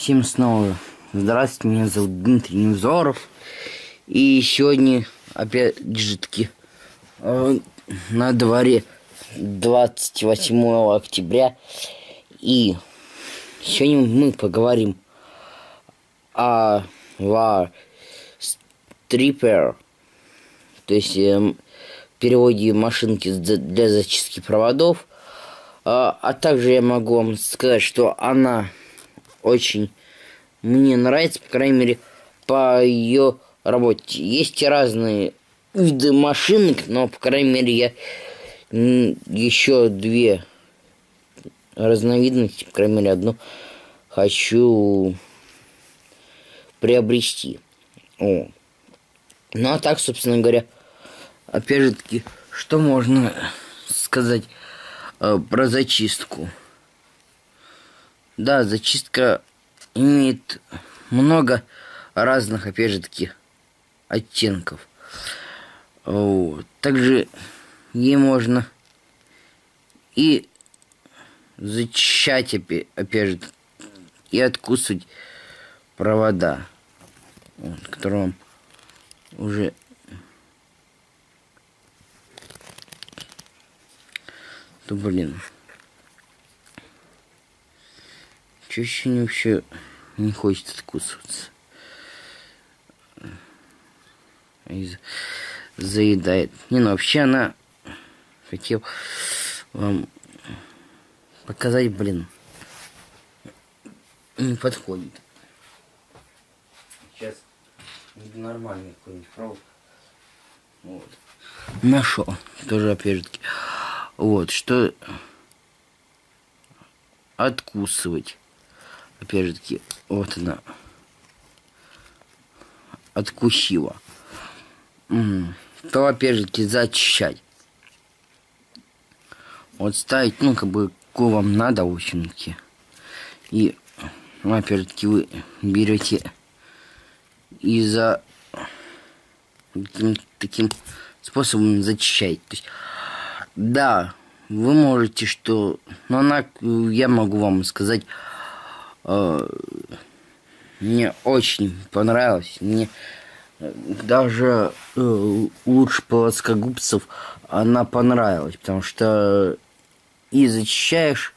Всем снова здравствуйте, меня зовут Дмитрий Невзоров. И сегодня, опять же таки, на дворе 28 октября. И сегодня мы поговорим о Stripper, то есть в переводе машинки для зачистки проводов. А также я могу вам сказать, что она очень мне нравится, по крайней мере, по ее работе. Есть и разные виды машинок, но, по крайней мере, я еще две разновидности, по крайней мере, одну хочу приобрести. Ну а так, собственно говоря, опять же таки, что можно сказать про зачистку? Да, зачистка имеет много разных, опять же таки, оттенков. Вот. Также ей можно и зачищать, опять же, и откусывать провода, вот, которые вам уже Чё еще вообще не хочет откусываться? Заедает. Вообще она хотел вам показать, не подходит. Сейчас нормальный какой-нибудь провод. Вот. Нашел. Тоже опять же таки. Вот, что откусывать. Опять же таки, вот она откусила. То опять же таки зачищать. Вот ставить, какую вам надо, в общем-таки. И, опять же таки, вы берете и за таким способом зачищаете. То есть, да, вы можете, что... я могу вам сказать, мне очень понравилось. Мне даже лучше плоскогубцев она понравилась, потому что и зачищаешь,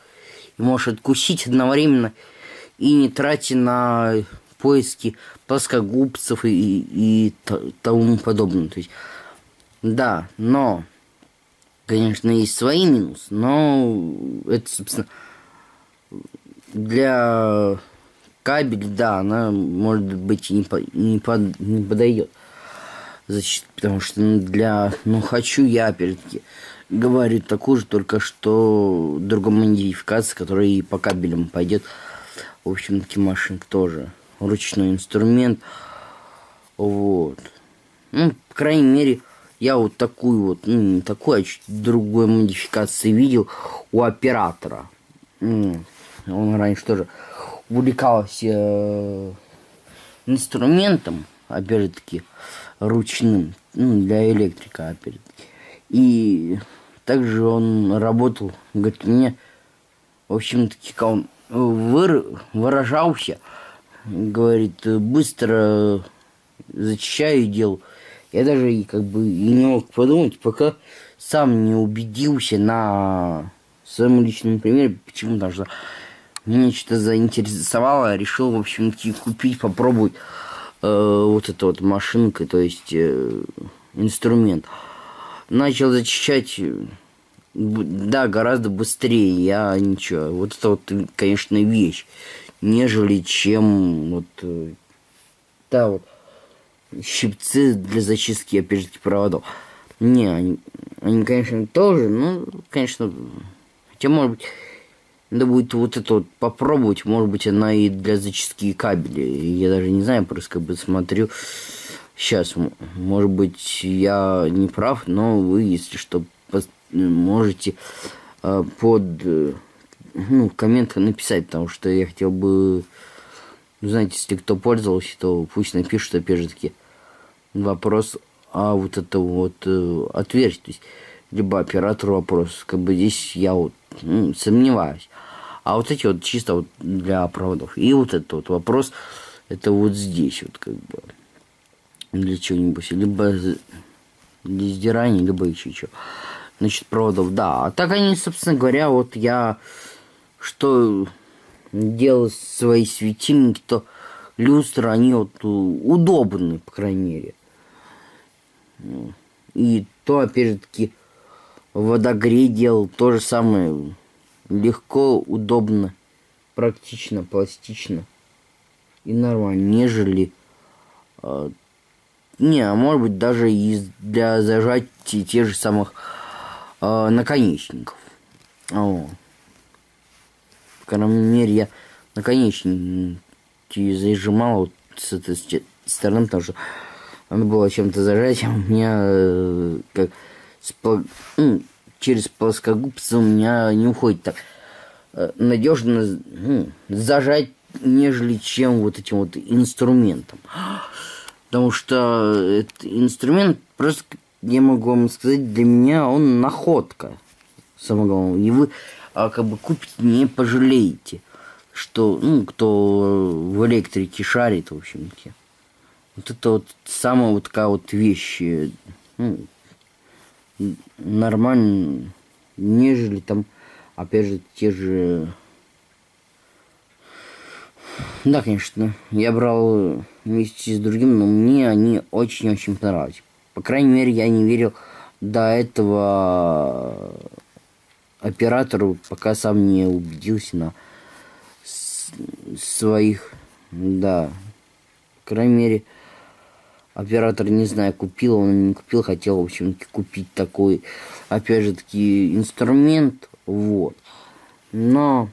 и можешь откусить одновременно, и не тратя на поиски плоскогубцев и тому подобное. То есть, да, но, конечно, есть свои минусы, но это, собственно, для кабеля, да, она, может быть, и не подойдет. Потому что хочу я, опять-таки, говорю такую же, только что другой модификации, которая и по кабелям пойдет. В общем-таки, машинка тоже. Ручной инструмент. Вот. По крайней мере, я вот такую вот, не такую, а чуть другой модификации видел у оператора. Он раньше тоже увлекался инструментом, опять же таки, ручным, для электрика, опять же. И также он работал, говорит, мне, в общем-таки, как он выражался, говорит, быстро зачищаю и делал. Я даже и не мог подумать, пока сам не убедился на своем личном примере, почему, потому что меня что-то заинтересовало, решил, в общем-таки, купить, попробовать вот эту вот машинку, то есть инструмент. Начал зачищать, да, гораздо быстрее, я ничего. Вот это вот, конечно, вещь, нежели чем щипцы для зачистки, опять же, проводов. Они, конечно, тоже, конечно, хотя, может быть, надо будет вот это вот попробовать. Может быть, она и для зачистки кабеля. Я даже не знаю, просто смотрю. Сейчас, может быть, я не прав, но вы, если что, можете под комментах написать, потому что я хотел бы, знаете, если кто пользовался, то пусть напишут, опять же таки, вопрос, вот это вот ответь, то есть либо оператору вопрос, здесь я сомневаюсь. А вот эти вот чисто вот для проводов. И вот этот вот вопрос, это вот здесь вот как бы для чего-нибудь, либо для сдирания, либо еще что. Значит, проводов, да. А так они, собственно говоря, вот я что делал свои светильники, то люстры, они вот удобны, по крайней мере. И то, опять же таки, водогрей делал то же самое. Легко, удобно, практично, пластично и нормально, нежели не, а может быть даже и для зажатия тех же самых наконечников. По крайней мере, я наконечники зажимал вот с этой стороны, потому что надо было чем-то зажать, а у меня как через плоскогубцы у меня не уходит так надежно зажать, нежели чем вот этим вот инструментом. Потому что этот инструмент, просто, я могу вам сказать, для меня он находка. Самое главное. И вы как бы купите, не пожалеете. Что, кто в электрике шарит, в общем-то. Вот это вот самая вот такая вот вещь. Нормально, нежели там, опять же, те же... Да, конечно, я брал вместе с другим, но мне они очень-очень понравились. По крайней мере, я не верил до этого оператору, пока сам не убедился на своих, да. По крайней мере, оператор, не знаю, купил он, не купил, хотел, в общем-то, купить такой, опять же таки, инструмент, вот. Но,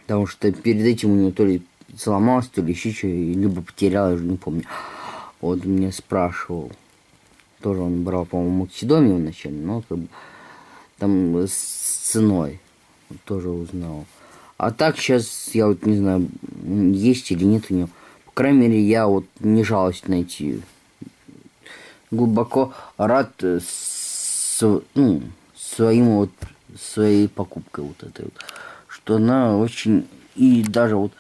потому что перед этим у него то ли сломался, то ли еще что, либо потерял, я уже не помню. Вот меня спрашивал, тоже он брал, по-моему, Максидомию вначале, но как бы, там с ценой тоже узнал. А так сейчас, я вот не знаю, есть или нет у него. По крайней мере, я вот не жалуюсь найти. Глубоко рад своей покупкой вот этой вот. Что она очень... И даже вот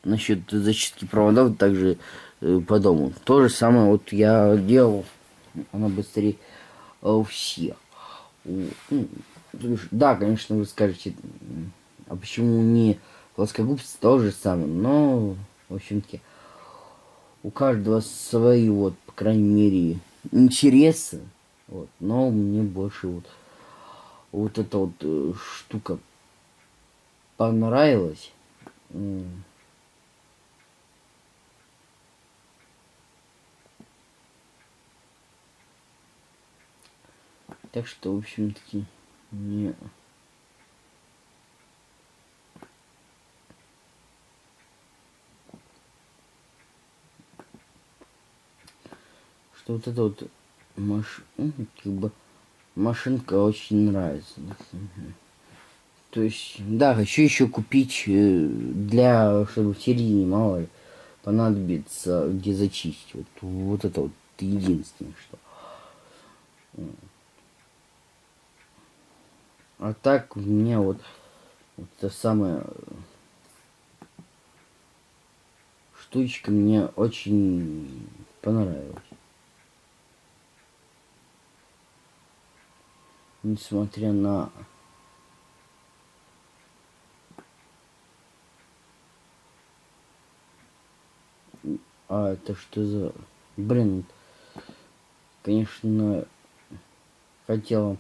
насчет зачистки проводов также по дому. То же самое вот я делал. Она быстрее у всех. Да, конечно, вы скажете, а почему не плоскогубцы, то же самое. Но, в общем-таки, у каждого свои, вот, по крайней мере, интересы. Вот. Но мне больше вот эта вот штука понравилась. Так что, в общем-таки, мне... Что вот эта вот как бы машинка очень нравится. То есть, да, хочу еще купить для, чтобы в середине, мало ли, понадобится, где зачистить. Вот это вот единственное, что. А так у меня вот эта самая штучка мне очень понравилась. Несмотря на это что за... Блин, конечно, хотел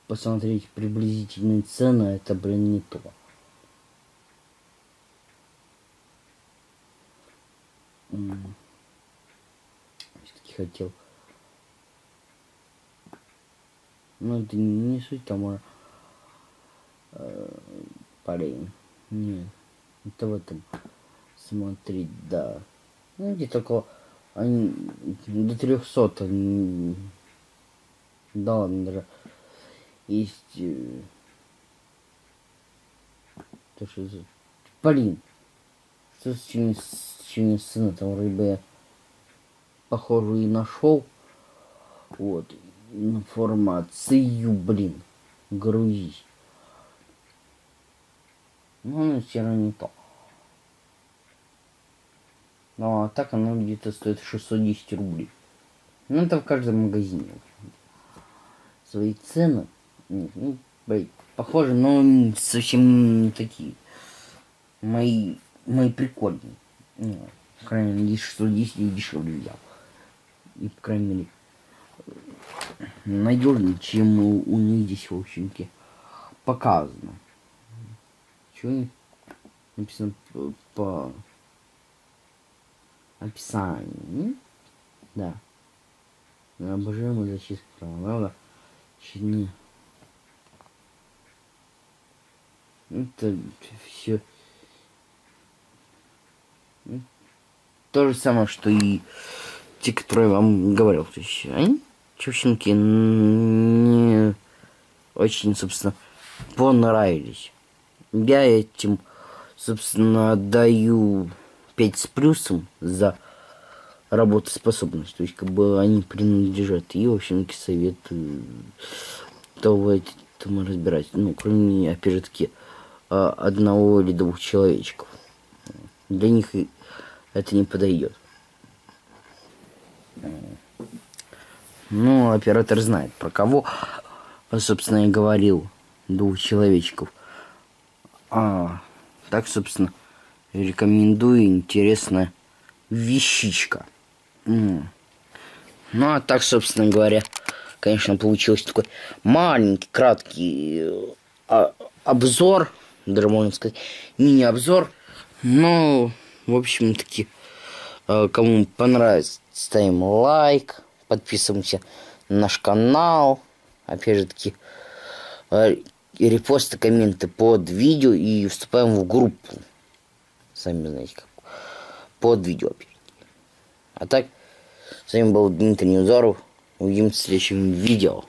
посмотреть приблизительные цены, это, блин, не то. Все-таки хотел. Ну, это не суть, там парень. Нет, это в этом смотреть, да. Ну, где-то около... Они до 300, да ладно, даже есть... То, что за... Блин, что с чем сына там вроде бы я похожую и нашел. Вот. Информацию, блин. Грузись. но оно все равно не то. Ну, а так оно где-то стоит 610 рублей. Ну, это в каждом магазине. Свои цены, ну, похоже, но совсем не такие. Мои прикольные. Ну, по крайней мере, здесь 610 и дешевле взял. И, по крайней мере, надежнее, чем у них здесь, в общем-то, показано. Что написано по описанию? Да. Обожаемый зачистка права. Чудно. Это все то же самое, что и те, которые я вам говорил. То есть они, чувчинки, не очень, собственно, понравились. Я этим, собственно, отдаю 5 с плюсом за работоспособность. То есть, как бы они принадлежат. И, в общем-таки, советую в этом разбирать. Ну, кроме, опять же таки, одного или двух человечков. Для них это не подойдет. Ну, оператор знает, про кого, собственно, я говорил, двух человечков. Так, собственно, рекомендую, интересная вещичка. Ну, а так, собственно говоря, конечно, получился такой маленький, краткий обзор, даже можно сказать, мини-обзор. Но, в общем-таки, кому понравится, ставим лайк, подписываемся на наш канал. Опять же таки, репосты, комменты под видео и вступаем в группу. Сами знаете как. Под видео. А так, с вами был Дмитрий Невзоров. Увидимся в следующем видео.